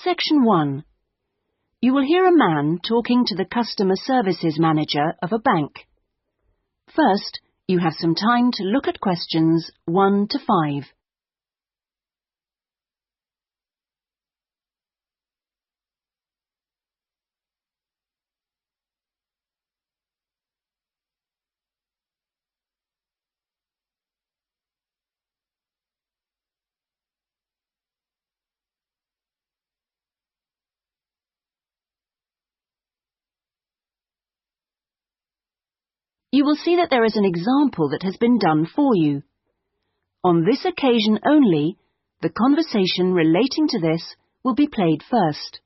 Section 1. You will hear a man talking to the customer services manager of a bank. First, you have some time to look at questions 1 to 5. You will see that there is an example that has been done for you. On this occasion only, the conversation relating to this will be played first.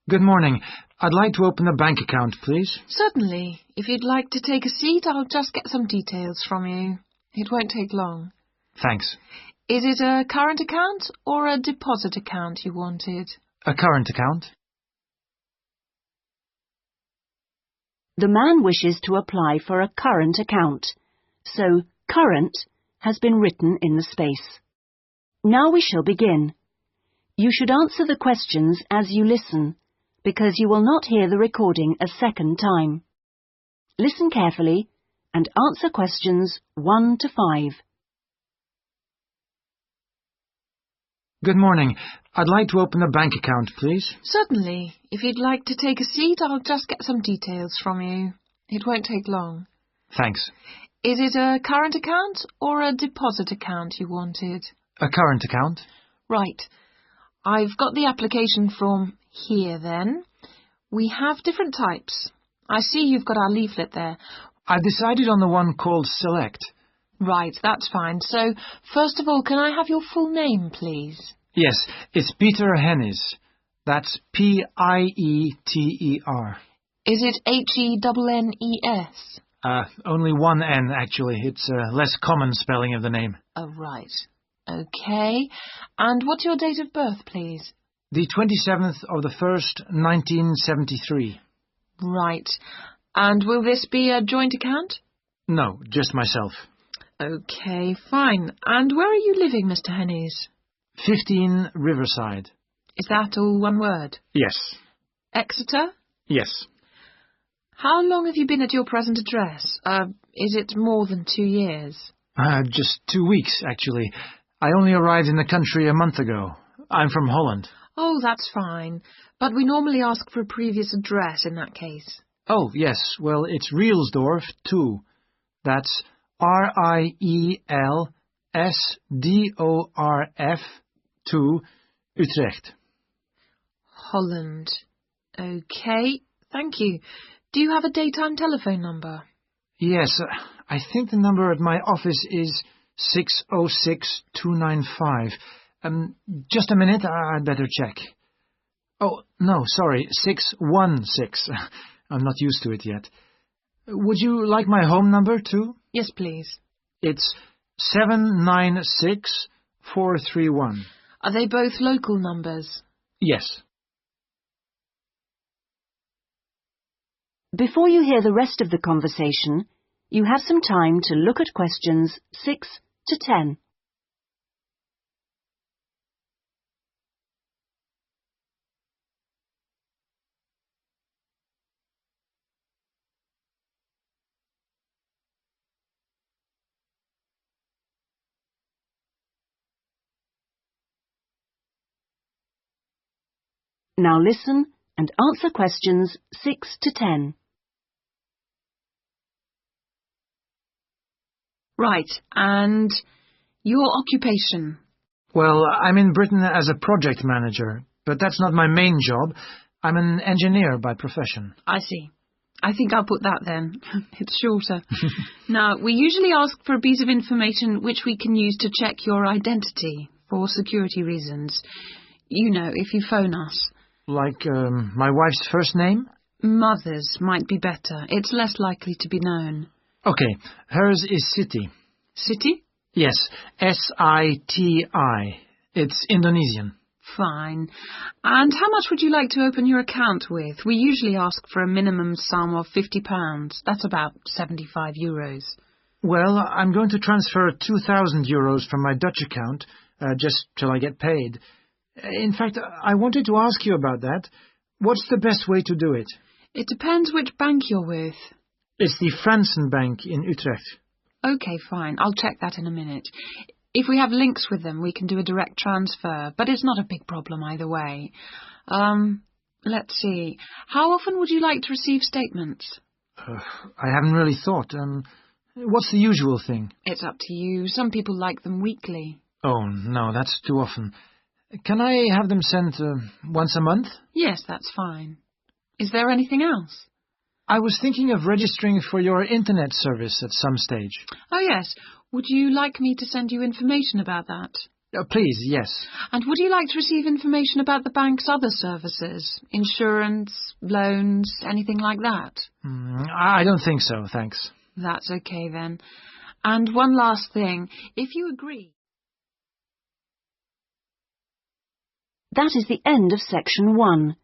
Good morning. I'd like to open a bank account, please. Certainly. If you'd like to take a seat, I'll just get some details from you. It won't take long. Thanks. Is it a current account or a deposit account you wanted? A current account? The man wishes to apply for a current account, so current has been written in the space. Now we shall begin. You should answer the questions as you listen, because you will not hear the recording a second time. Listen carefully and answer questions 1 to 5. Good morning. I'd like to open a bank account, please. Certainly. If you'd like to take a seat, I'll just get some details from you. It won't take long. Thanks. Is it a current account or a deposit account you wanted? A current account? Right. I've got the application form here then. We have different types. I see you've got our leaflet there. I've decided on the one called Select. Right, that's fine. So, first of all, can I have your full name, please? Yes, it's Peter Hennis. That's Pieter. Is it Hennes? Only one N, actually. It's a less common spelling of the name. Oh, right. Okay. And what's your date of birth, please? The 27th of the 1st, 1973. Right. And will this be a joint account? No, just myself. Okay, fine. And where are you living, Mr. Hennes? 15 Riverside. Is that all one word? Yes. Exeter? Yes. How long have you been at your present address? Is it more than 2 years? Just 2 weeks, actually. I only arrived in the country a month ago. I'm from Holland. Oh, that's fine. But we normally ask for a previous address in that case. Oh, yes. Well, it's Rielsdorf 2. That's Rielsdorf 2, Utrecht. Holland. Okay, thank you. Do you have a daytime telephone number? Yes, I think the number at my office is 606-295. Just a minute, I'd better check. Oh, no, sorry, 616. I'm not used to it yet. Would you like my home number, too? Yes, please. It's 796431. Are they both local numbers? Yes. Before you hear the rest of the conversation, you have some time to look at questions 6 to 10. Now listen and answer questions 6 to 10. Right, and your occupation? Well, I'm in Britain as a project manager, but that's not my main job. I'm an engineer by profession. I see. I think I'll put that then. It's shorter. Now, we usually ask for a piece of information which we can use to check your identity for security reasons. You know, if you phone us. Like my wife's first name? Mother's might be better. It's less likely to be known. Okay, hers is Siti. Siti? Yes, S-I-T-I. It's Indonesian. Fine. And how much would you like to open your account with? We usually ask for a minimum sum of £50. That's about €75. Well, I'm going to transfer 2,000 euros from my Dutch account, just till I get paid. In fact, I wanted to ask you about that. What's the best way to do it? It depends which bank you're with. It's the Fransen Bank in Utrecht. OK, fine. I'll check that in a minute. If we have links with them, we can do a direct transfer, but it's not a big problem either way. Let's see. How often would you like to receive statements? I haven't really thought. What's the usual thing? It's up to you. Some people like them weekly. Oh, no, that's too often. Can I have them sent once a month? Yes, that's fine. Is there anything else? I was thinking of registering for your internet service at some stage. Oh, yes. Would you like me to send you information about that? Please, yes. And would you like to receive information about the bank's other services? Insurance, loans, anything like that? I don't think so, thanks. That's okay then. And one last thing. If you agree... That is the end of section 1.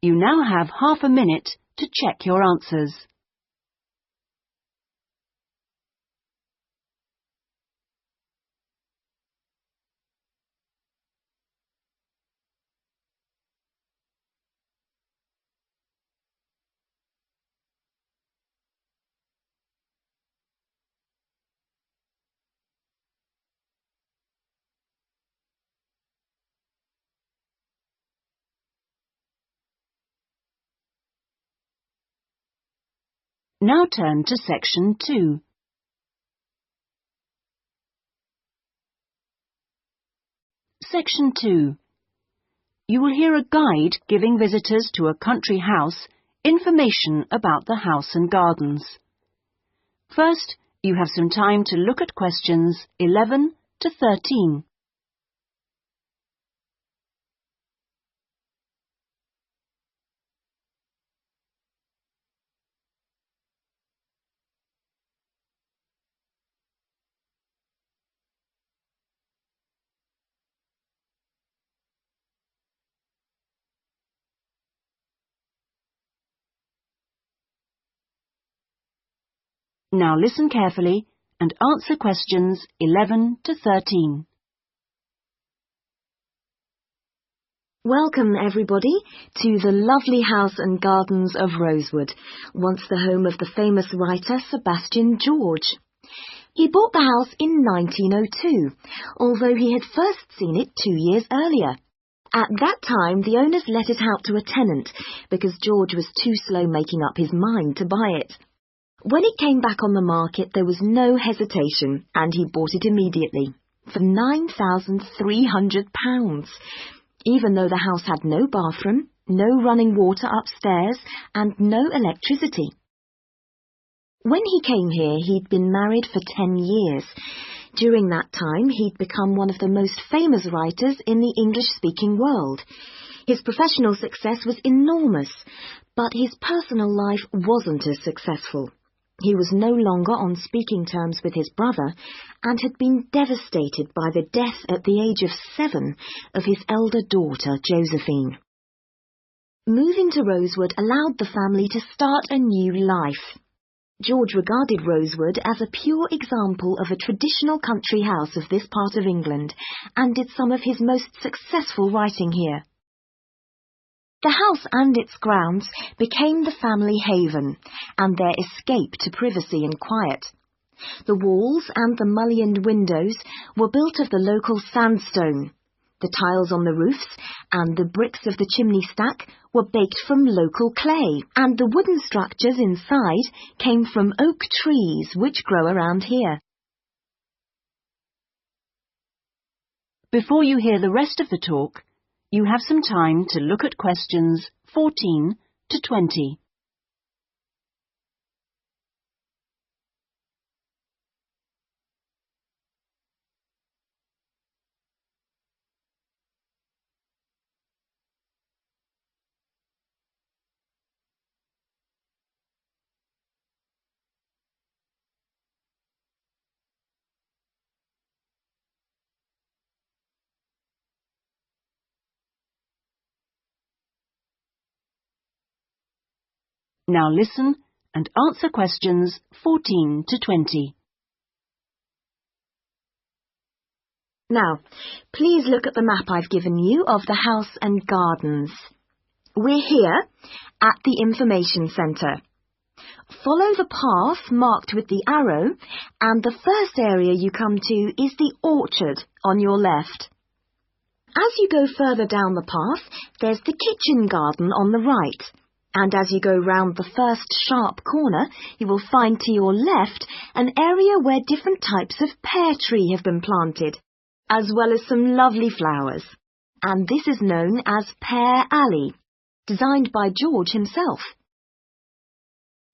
You now have half a minute to check your answers. Now turn to section 2. Section 2. You will hear a guide giving visitors to a country house information about the house and gardens. First, you have some time to look at questions 11 to 13. Now listen carefully and answer questions 11 to 13. Welcome, everybody, to the lovely house and gardens of Rosewood, once the home of the famous writer Sebastian George. He bought the house in 1902, although he had first seen it 2 years earlier. At that time, the owners let it out to a tenant because George was too slow making up his mind to buy it. When it came back on the market, there was no hesitation, and he bought it immediately, for £9,300, even though the house had no bathroom, no running water upstairs, and no electricity. When he came here, he'd been married for 10 years. During that time, he'd become one of the most famous writers in the English-speaking world. His professional success was enormous, but his personal life wasn't as successful. He was no longer on speaking terms with his brother and had been devastated by the death at the age of 7 of his elder daughter, Josephine. Moving to Rosewood allowed the family to start a new life. George regarded Rosewood as a pure example of a traditional country house of this part of England and did some of his most successful writing here. The house and its grounds became the family haven and their escape to privacy and quiet. The walls and the mullioned windows were built of the local sandstone. The tiles on the roofs and the bricks of the chimney stack were baked from local clay, and the wooden structures inside came from oak trees which grow around here. Before you hear the rest of the talk, you have some time to look at questions 14 to 20. Now listen and answer questions 14 to 20. Now, please look at the map I've given you of the house and gardens. We're here at the information centre. Follow the path marked with the arrow, and the first area you come to is the orchard on your left. As you go further down the path, there's the kitchen garden on the right. And as you go round the first sharp corner, you will find to your left an area where different types of pear tree have been planted, as well as some lovely flowers. And this is known as Pear Alley, designed by George himself.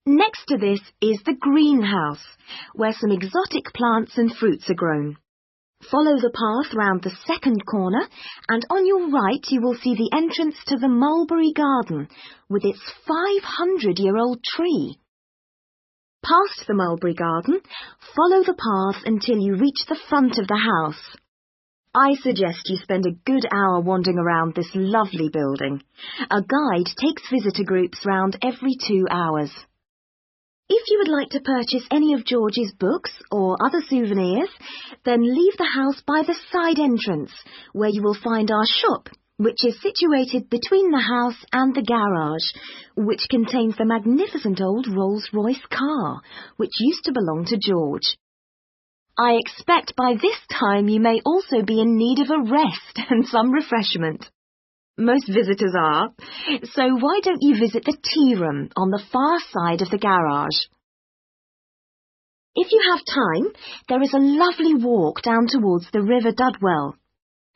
Next to this is the greenhouse, where some exotic plants and fruits are grown. Follow the path round the second corner, and on your right you will see the entrance to the mulberry garden, with its 500-year-old tree. Past the mulberry garden, follow the path until you reach the front of the house. I suggest you spend a good hour wandering around this lovely building. A guide takes visitor groups round every 2 hours. If you would like to purchase any of George's books or other souvenirs, then leave the house by the side entrance, where you will find our shop, which is situated between the house and the garage, which contains the magnificent old Rolls-Royce car, which used to belong to George. I expect by this time you may also be in need of a rest and some refreshment. Most visitors are, so why don't you visit the tea room on the far side of the garage? If you have time, there is a lovely walk down towards the River Dudwell.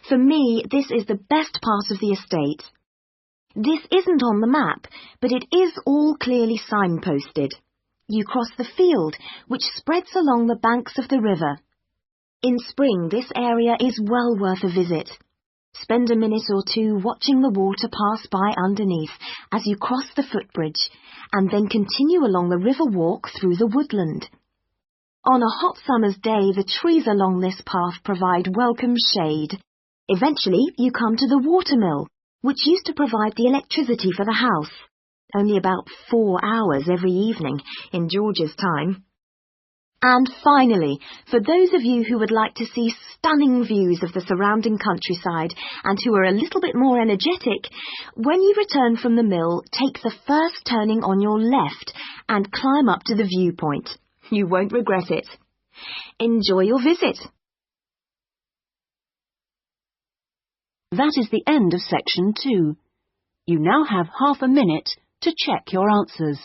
For me, this is the best part of the estate. This isn't on the map, but it is all clearly signposted. You cross the field, which spreads along the banks of the river. In spring, this area is well worth a visit. Spend a minute or two watching the water pass by underneath as you cross the footbridge, and then continue along the river walk through the woodland. On a hot summer's day, the trees along this path provide welcome shade. Eventually, you come to the watermill, which used to provide the electricity for the house. Only about 4 hours every evening in George's time. And finally, for those of you who would like to see stunning views of the surrounding countryside and who are a little bit more energetic, when you return from the mill, take the first turning on your left and climb up to the viewpoint. You won't regret it. Enjoy your visit. That is the end of section 2. You now have half a minute to check your answers.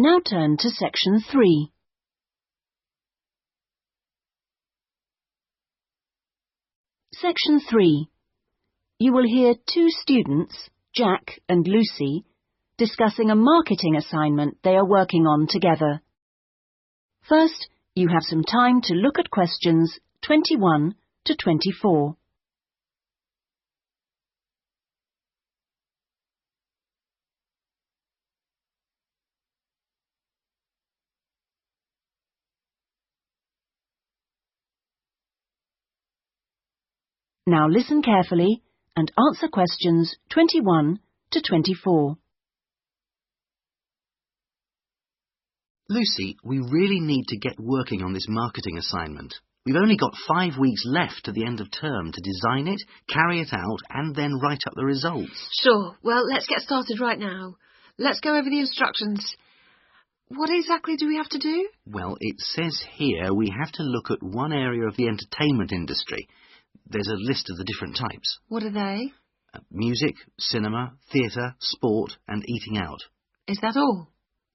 Now turn to section 3. Section 3. You will hear 2 students, Jack and Lucy, discussing a marketing assignment they are working on together. First, you have some time to look at questions 21 to 24. Now listen carefully and answer questions 21 to 24. Lucy, we really need to get working on this marketing assignment. We've only got 5 weeks left to the end of term to design it, carry it out, and then write up the results. Sure. Well, let's get started right now. Let's go over the instructions. What exactly do we have to do? Well, it says here we have to look at one area of the entertainment industry. There's a list of the different types. What are they? Music, cinema, theatre, sport, and eating out. Is that all?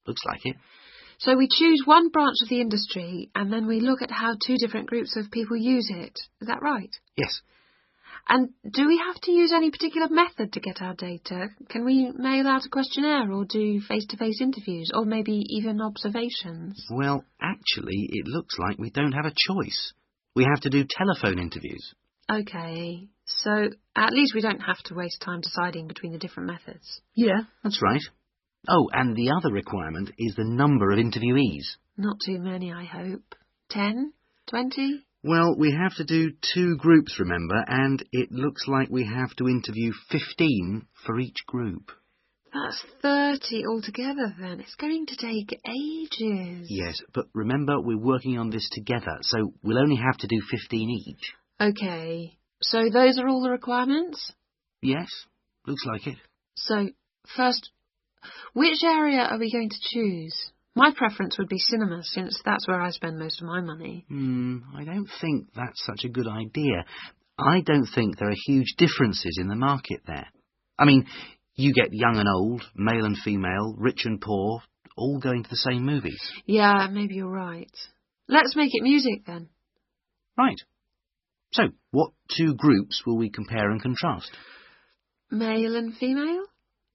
Looks like it. So we choose one branch of the industry and then we look at how 2 different groups of people use it. Is that right? Yes. And do we have to use any particular method to get our data? Can we mail out a questionnaire or do face-to-face interviews or maybe even observations? Well, actually, it looks like we don't have a choice. We have to do telephone interviews. OK, so at least we don't have to waste time deciding between the different methods. Yeah, that's right. Oh, and the other requirement is the number of interviewees. Not too many, I hope. 10? 20? Well, we have to do 2 groups, remember, and it looks like we have to interview 15 for each group. That's 30 altogether, then. It's going to take ages. Yes, but remember, we're working on this together, so we'll only have to do 15 each. OK, so those are all the requirements? Yes, looks like it. So, first, which area are we going to choose? My preference would be cinema, since that's where I spend most of my money. I don't think that's such a good idea. I don't think there are huge differences in the market there. I mean, you get young and old, male and female, rich and poor, all going to the same movies. Yeah, maybe you're right. Let's make it music, then. Right. So, what 2 groups will we compare and contrast? Male and female?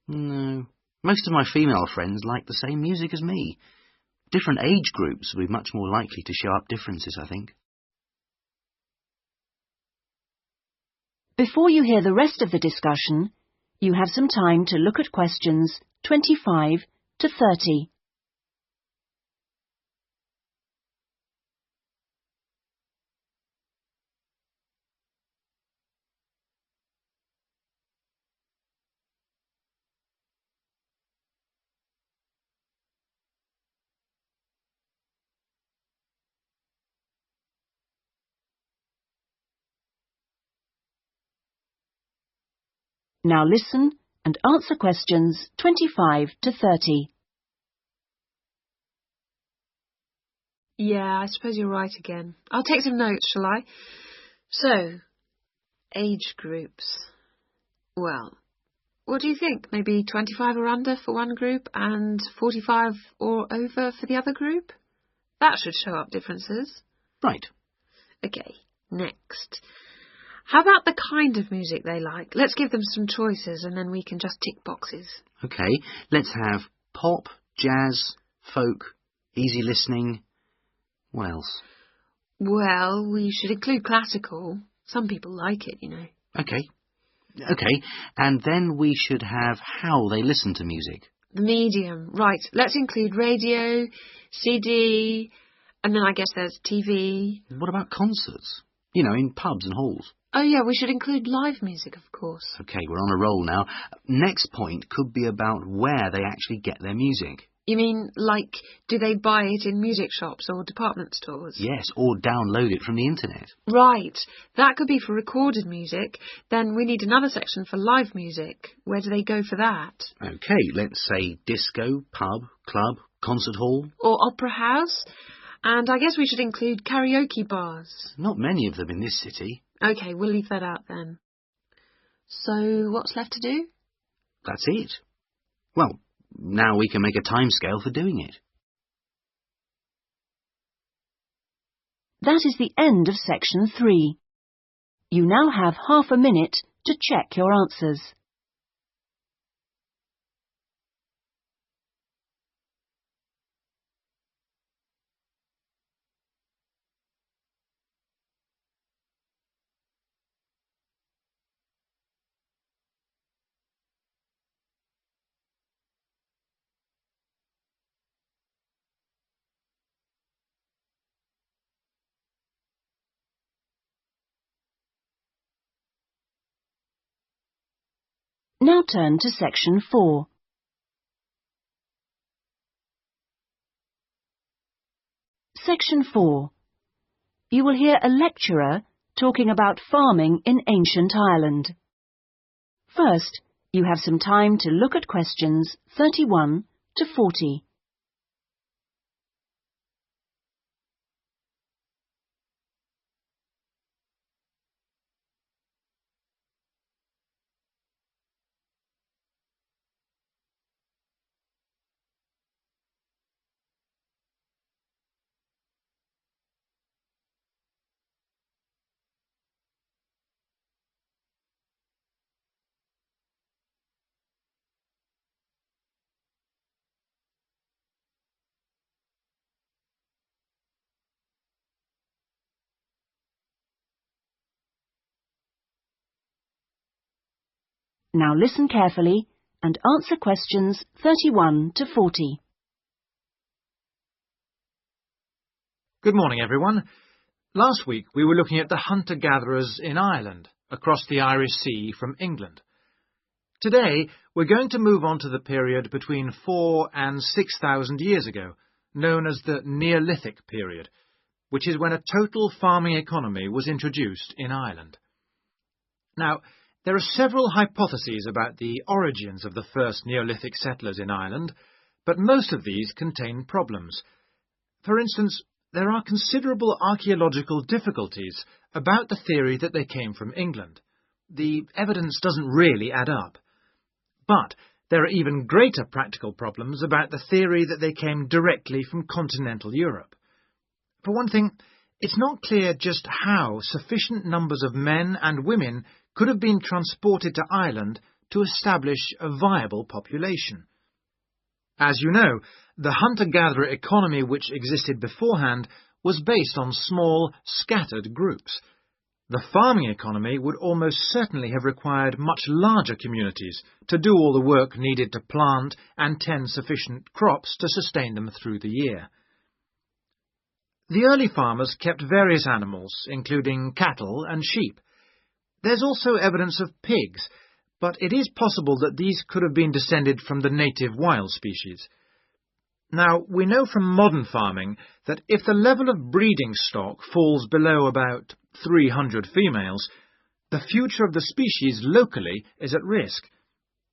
No. Most of my female friends like the same music as me. Different age groups will be much more likely to show up differences, I think. Before you hear the rest of the discussion, you have some time to look at questions 25 to 30. Now listen and answer questions 25 to 30. Yeah, I suppose you're right again. I'll take some notes, shall I? So, age groups. Well, what do you think? Maybe 25 or under for one group and 45 or over for the other group? That should show up differences. Right. OK, next. How about the kind of music they like? Let's give them some choices and then we can just tick boxes. OK, let's have pop, jazz, folk, easy listening. What else? Well, we should include classical. Some people like it, you know. OK, and then we should have how they listen to music. The medium. Right, let's include radio, CD, and then I guess there's TV. What about concerts? You know, in pubs and halls. Oh yeah, we should include live music, of course. OK, we're on a roll now. Next point could be about where they actually get their music. You mean, like, do they buy it in music shops or department stores? Yes, or download it from the internet. Right. That could be for recorded music. Then we need another section for live music. Where do they go for that? OK, let's say disco, pub, club, concert hall. Or opera house. And I guess we should include karaoke bars. Not many of them in this city. OK, we'll leave that out then. So what's left to do? That's it. Well, now we can make a timescale for doing it. That is the end of section 3. You now have half a minute to check your answers. Now turn to section 4. Section 4. You will hear a lecturer talking about farming in ancient Ireland. First, you have some time to look at questions 31 to 40. Now listen carefully and answer questions 31 to 40. Good morning, everyone. Last week we were looking at the hunter-gatherers in Ireland, across the Irish Sea from England. Today we're going to move on to the period between 4,000 and 6,000 years ago, known as the Neolithic period, which is when a total farming economy was introduced in Ireland. Now, there are several hypotheses about the origins of the first Neolithic settlers in Ireland, but most of these contain problems. For instance, there are considerable archaeological difficulties about the theory that they came from England. The evidence doesn't really add up. But there are even greater practical problems about the theory that they came directly from continental Europe. For one thing, it's not clear just how sufficient numbers of men and women could have been transported to Ireland to establish a viable population. As you know, the hunter-gatherer economy which existed beforehand was based on small, scattered groups. The farming economy would almost certainly have required much larger communities to do all the work needed to plant and tend sufficient crops to sustain them through the year. The early farmers kept various animals, including cattle and sheep. There's also evidence of pigs, but it is possible that these could have been descended from the native wild species. Now, we know from modern farming that if the level of breeding stock falls below about 300 females, the future of the species locally is at risk.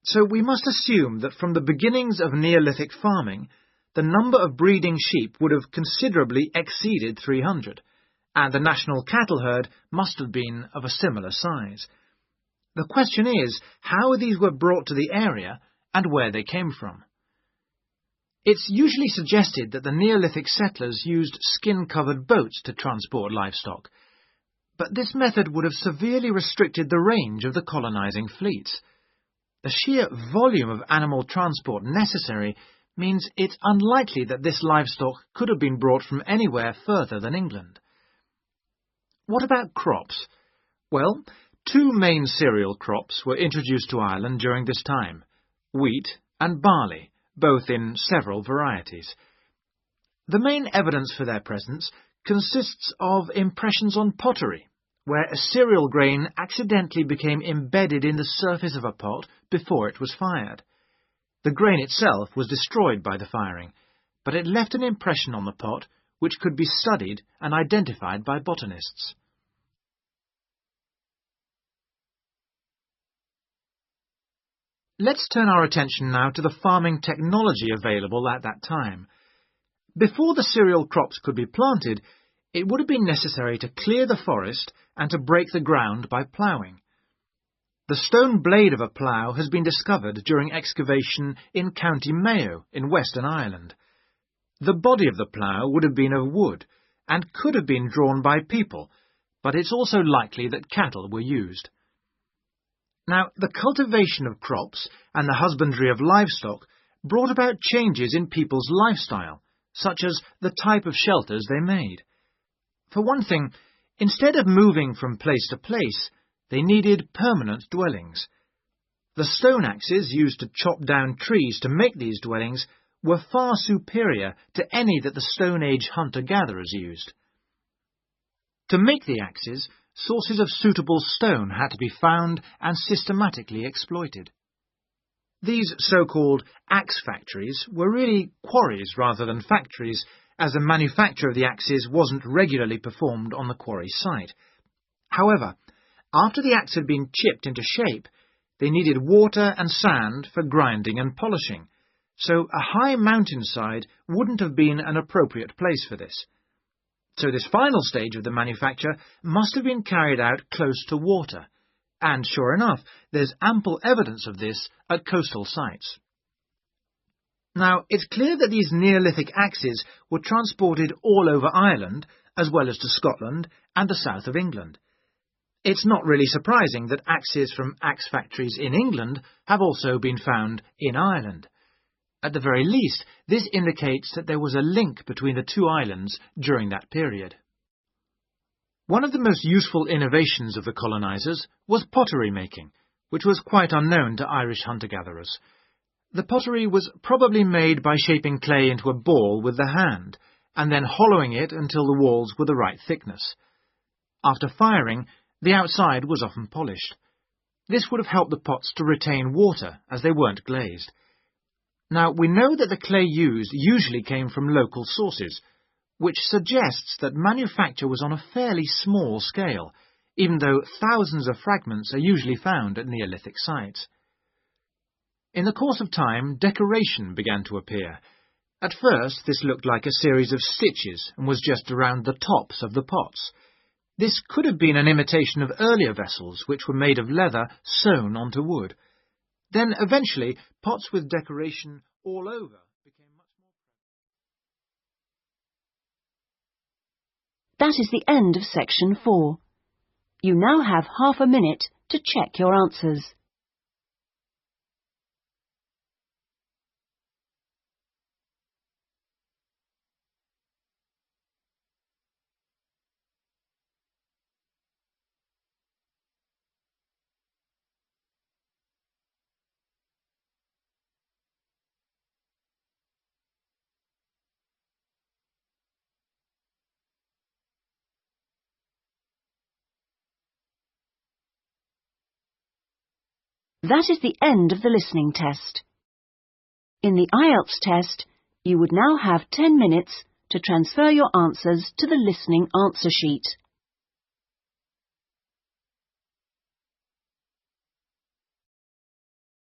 So we must assume that from the beginnings of Neolithic farming, the number of breeding sheep would have considerably exceeded 300, and the national cattle herd must have been of a similar size. The question is how these were brought to the area and where they came from. It's usually suggested that the Neolithic settlers used skin-covered boats to transport livestock, but this method would have severely restricted the range of the colonizing fleets. The sheer volume of animal transport necessary means it's unlikely that this livestock could have been brought from anywhere further than England. What about crops? Well, two main cereal crops were introduced to Ireland during this time, wheat and barley, both in several varieties. The main evidence for their presence consists of impressions on pottery, where a cereal grain accidentally became embedded in the surface of a pot before it was fired. The grain itself was destroyed by the firing, but it left an impression on the pot which could be studied and identified by botanists. Let's turn our attention now to the farming technology available at that time. Before the cereal crops could be planted, it would have been necessary to clear the forest and to break the ground by ploughing. The stone blade of a plough has been discovered during excavation in County Mayo in Western Ireland. The body of the plough would have been of wood and could have been drawn by people, but it's also likely that cattle were used. Now, the cultivation of crops and the husbandry of livestock brought about changes in people's lifestyle, such as the type of shelters they made. For one thing, instead of moving from place to place, they needed permanent dwellings. The stone axes used to chop down trees to make these dwellings were far superior to any that the Stone Age hunter-gatherers used. To make the axes, sources of suitable stone had to be found and systematically exploited. These so-called axe factories were really quarries rather than factories, as the manufacture of the axes wasn't regularly performed on the quarry site. However, after the axe had been chipped into shape, they needed water and sand for grinding and polishing, so a high mountainside wouldn't have been an appropriate place for this. So this final stage of the manufacture must have been carried out close to water, and sure enough, there's ample evidence of this at coastal sites. Now, it's clear that these Neolithic axes were transported all over Ireland, as well as to Scotland and the south of England. It's not really surprising that axes from axe factories in England have also been found in Ireland. At the very least, this indicates that there was a link between the two islands during that period. One of the most useful innovations of the colonizers was pottery making, which was quite unknown to Irish hunter-gatherers. The pottery was probably made by shaping clay into a ball with the hand, and then hollowing it until the walls were the right thickness. After firing, the outside was often polished. This would have helped the pots to retain water, as they weren't glazed. Now, we know that the clay used usually came from local sources, which suggests that manufacture was on a fairly small scale, even though thousands of fragments are usually found at Neolithic sites. In the course of time, decoration began to appear. At first, this looked like a series of stitches and was just around the tops of the pots. This could have been an imitation of earlier vessels, which were made of leather sewn onto wood. Then, eventually, pots with decoration all over became much more... That is the end of section 4. You now have half a minute to check your answers. That is the end of the listening test. In the IELTS test, you would now have 10 minutes to transfer your answers to the listening answer sheet.